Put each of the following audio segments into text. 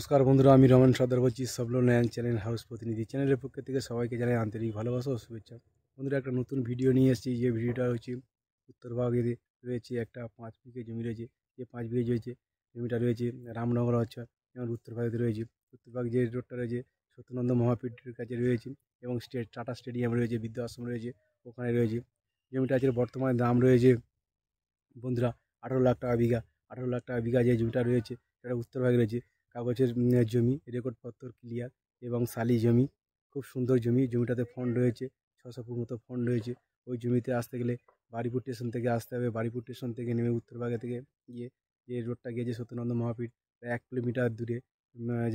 नमस्कार बंधुरा आमी रमन सदर बोलছি सबलो नयन चैनल हाउस प्रतिनिधि चैनल पक्ष থেকে সবাইকে জানাই আন্তরিক ভালোবাসা ও শুভেচ্ছা। বন্ধুরা একটা নতুন ভিডিও নিয়ে এসেছি। যে ভিডিওটা হচ্ছে উত্তরভাগে রয়েছে একটা 5 বিঘে জমি রয়েছে। যে 5 বিঘে রয়েছে জমিটা রয়েছে রামনগর অঞ্চল এবং উত্তরভাগে রয়েছে। উত্তরভাগ যে রোডটা রয়েছে সত্যনন্দ মহাপীঠের কাছে রয়েছে এবং টাটা স্টেডিয়াম রয়েছে, বৃদ্ধাশ্রম রয়েছে, ওখানে রয়েছে। জমিটা আছে বর্তমানে দাম রয়েছে বন্ধুরা 18 লাখ টাকা বিঘা। 18 লাখ টাকা বিঘা যে জমিটা রয়েছে সেটা উত্তরভাগে রয়েছে। কাগজের জমি, রেকর্ডপত্র ক্লিয়ার এবং শালি জমি, খুব সুন্দর জমি। জমিটাতে ফন্ড রয়েছে 600 ফুট মতো ফন্ড রয়েছে। ওই জমিতে আসতে গেলে বারিপুর স্টেশন থেকে আসতে হবে। বারিপুর স্টেশন থেকে নেমে উত্তরভাগে থেকে গিয়ে যে রোডটা গিয়েছে সত্যনন্দ মহাপীঠ 1 কিলোমিটার দূরে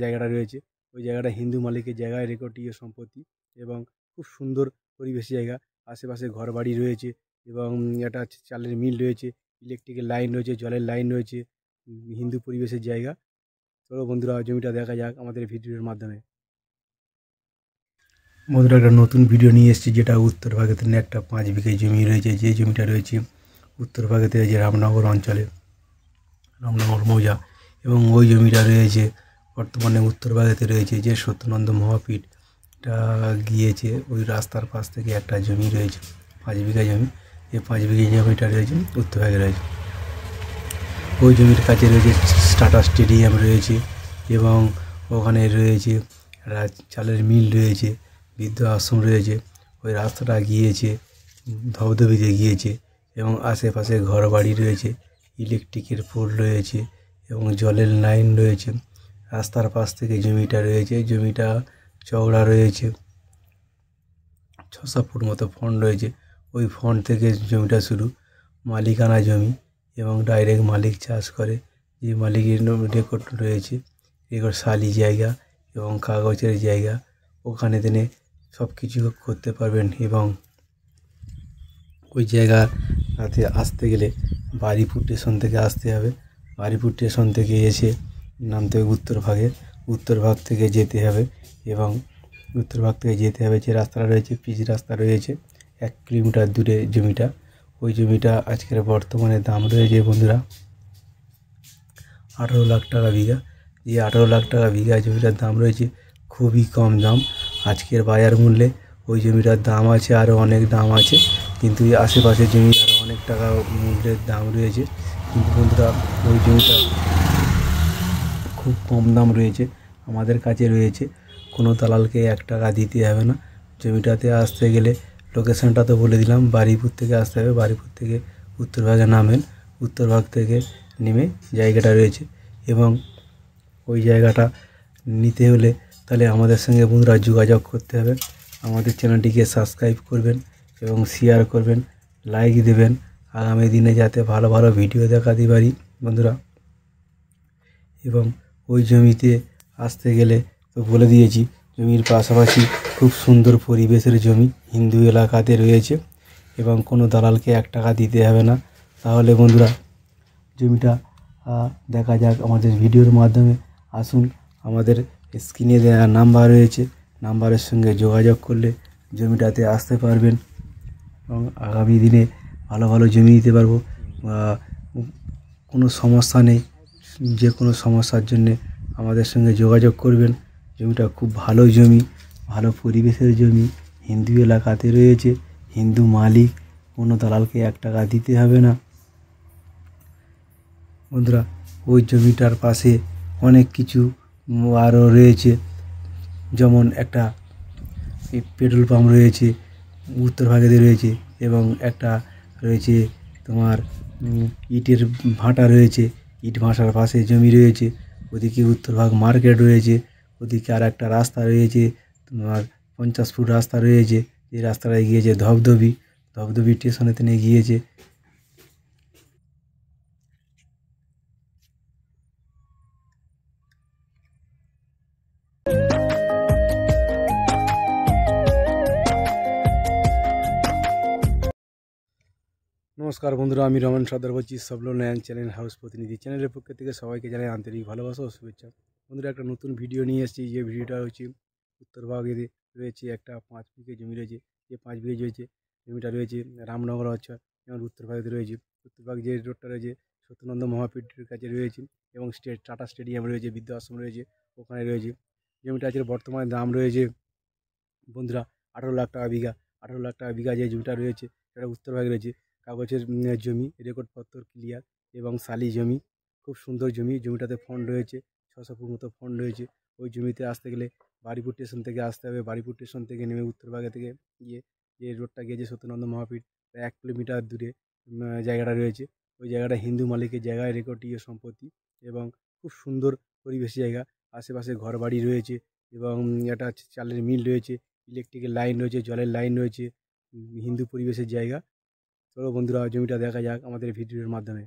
জায়গাটা রয়েছে। ওই জায়গাটা হিন্দু মালিকের জায়গায়, রেকর্ডীয় সম্পত্তি এবং খুব সুন্দর পরিবেশ জায়গা। আশেপাশে ঘর বাড়ি রয়েছে এবং একটা চালের মিল রয়েছে, ইলেকট্রিকের লাইন রয়েছে, জলের লাইন রয়েছে। হিন্দু পরিবেশের জায়গা। চলো বন্ধুরা জমিটা দেখা যাক আমাদের ভিডিওর মাধ্যমে। বন্ধুরা একটা নতুন ভিডিও নিয়ে এসেছি, যেটা উত্তরভাগেতে একটা 5 বিঘে জমি রয়েছে। যে জমিটা রয়েছে উত্তরভাগেতে যে রামনগর অঞ্চলে, রামনগর মৌজা, এবং ওই জমিটা রয়েছে বর্তমানে উত্তরভাগেতে রয়েছে। যে সত্যনন্দ মহাপীঠটা গিয়েছে ওই রাস্তার পাশ থেকে একটা জমি রয়েছে 5 বিঘা জমি। এই 5 বিঘে জমিটা রয়েছে উত্তরভাগে রয়েছে। ওই জমির কাছে রয়েছে টাটা স্টেডিয়াম রয়েছে এবং ওখানে রয়েছে চালের মিল রয়েছে, বৃদ্ধ আশ্রম রয়েছে। ওই রাস্তাটা গিয়েছে ধবধবিতে গিয়েছে এবং আশেপাশে ঘর বাড়ি রয়েছে, ইলেকট্রিকের পোল রয়েছে এবং জলের লাইন রয়েছে। রাস্তার পাশ থেকে জমিটা রয়েছে। জমিটা চওড়া রয়েছে, 600 ফুট মতো ফন্ড রয়েছে। ওই ফন্ড থেকে জমিটা শুরু, মালিকানা জমি এবং ডাইরেক্ট মালিক চাষ করে। যে মালিকের রেকর্ড রয়েছে, রেকর্ড শালি জায়গা এবং কাগজের জায়গা। ওখানে দিনে সব কিছু করতে পারবেন এবং ওই জায়গাতে আসতে গেলে বারিপুর স্টেশন থেকে আসতে হবে। বারিপুর স্টেশন থেকে এসে নামতে হবে উত্তরভাগে। উত্তরভাগ থেকে যেতে হবে এবং উত্তরভাগ থেকে যেতে হবে যে রাস্তাটা রয়েছে, পিচ রাস্তা রয়েছে 1 কিলোমিটার দূরে জমিটা। ওই জমিটা আজকের বর্তমানে দাম রয়েছে বন্ধুরা 18 লাখ টাকা বিঘা। এই 18 লাখ টাকা বিঘা জমিটার দাম রয়েছে খুবই কম দাম আজকের বাজার মূল্যে। ওই জমিটার দাম আছে, আরও অনেক দাম আছে, কিন্তু আশেপাশের জমি আরও অনেক টাকা মূল্যের দাম রয়েছে। কিন্তু বন্ধুরা ওই জমিটা খুব কম দাম রয়েছে, আমাদের কাছে রয়েছে। কোনো দালালকে 1 টাকা দিতে হবে না। জমিটাতে আসতে গেলে লোকেশানটা তো বলে দিলাম, বারিপুর থেকে আসতে হবে। বারিপুর থেকে উত্তরভাগে নামেন, উত্তরভাগ থেকে নেমে জায়গাটা রয়েছে এবং ওই জায়গাটা নিতে হলে তাহলে আমাদের সঙ্গে বন্ধুরা যোগাযোগ করতে হবে। আমাদের চ্যানেলটিকে সাবস্ক্রাইব করবেন এবং শেয়ার করবেন, লাইক দেবেন, আগামী দিনে যাতে ভালো ভালো ভিডিও দেখাতে পারি বন্ধুরা। এবং ওই জমিতে আসতে গেলে তো বলে দিয়েছি, জমির পাশাপাশি খুব সুন্দর পরিবেশের জমি, হিন্দু এলাকাতে রয়েছে এবং কোনো দালালকে 1 টাকা দিতে হবে না। তাহলে বন্ধুরা জমিটা দেখা যাক আমাদের ভিডিওর মাধ্যমে। আসুন, আমাদের স্ক্রিনে দেওয়া নাম্বার রয়েছে, নাম্বারের সঙ্গে যোগাযোগ করলে জমিটাতে আসতে পারবেন এবং আগামী দিনে ভালো ভালো জমি দিতে পারবো। কোনো সমস্যা নেই, যে কোনো সমস্যার জন্যে আমাদের সঙ্গে যোগাযোগ করবেন। জমিটা খুব ভালো জমি, ভালো পরিবেশের জমি, হিন্দু এলাকাতে রয়েছে, হিন্দু মালিক, কোনো দালালকে 1 টাকা দিতে হবে না বন্ধুরা। ওই জমিটার পাশে অনেক কিছু আরও রয়েছে, যেমন একটা পেট্রোল পাম্প রয়েছে উত্তরভাগেতে রয়েছে এবং একটা রয়েছে তোমার ইটের ভাটা রয়েছে, ইট ভাটার পাশে জমি রয়েছে। ওদিকে উত্তরভাগ মার্কেট রয়েছে, ওদিকে আর একটা রাস্তা রয়েছে তোমার 50 ফুট রাস্তা রয়েছে। এই রাস্তাটায় গিয়েছে ধবধবি, ধবধবি স্টেশনেতে নিয়ে গিয়েছে। নমস্কার বন্ধুরা, আমি রমন সদর বলছি सबलो नयन चैनल हाउस प्रतिनिधि চ্যানেলের পক্ষ থেকে সবাইকে জানাই আন্তরিক ভালোবাসা ও শুভেচ্ছা। বন্ধুরা একটা নতুন ভিডিও নিয়ে এসেছি। যে ভিডিওটা হচ্ছে উত্তরভাগে রয়েছে একটা 5 বিঘে জমি রয়েছে। যে 5 বিঘে জমিটা রয়েছে রামনগর অঞ্চল এবং উত্তরভাগেতে রয়েছে। উত্তরভাগ যে রোডটা রয়েছে সত্যনন্দ মহাপীঠের কাছে রয়েছে এবং টাটা স্টেডিয়াম রয়েছে, বৃদ্ধাশ্রম রয়েছে, ওখানে রয়েছে। জমিটা আজকের বর্তমানে দাম রয়েছে বন্ধুরা 18 লাখ টাকা বিঘা। 18 লাখ টাকা বিঘা যে জমিটা রয়েছে সেটা উত্তরভাগে রয়েছে। কাগজের জমি, রেকর্ডপত্র ক্লিয়ার এবং শালি জমি, খুব সুন্দর জমি। জমিটাতে ফন্ড রয়েছে, 600 ফুট মতো ফন্ড রয়েছে। ওই জমিতে আসতে গেলে বারুইপুর স্টেশন থেকে আসতে হবে। বারুইপুর স্টেশন থেকে নেমে উত্তরভাগে থেকে গিয়ে যে রোডটা গিয়েছে সত্যেন্দ্রনাথ মহাপীঠ, প্রায় 1 কিলোমিটার দূরে জায়গাটা রয়েছে। ওই জায়গাটা হিন্দু মালিকের জায়গায়, রেকর্ডীয় সম্পত্তি এবং খুব সুন্দর পরিবেশ জায়গা। আশেপাশে ঘরবাড়ি রয়েছে এবং একটা চালের মিল রয়েছে, ইলেকট্রিকের লাইন রয়েছে, জলের লাইন রয়েছে। হিন্দু পরিবেশের জায়গা। চলো বন্ধুরা, জমিটা দেখা যাক আমাদের ভিডিওর মাধ্যমে।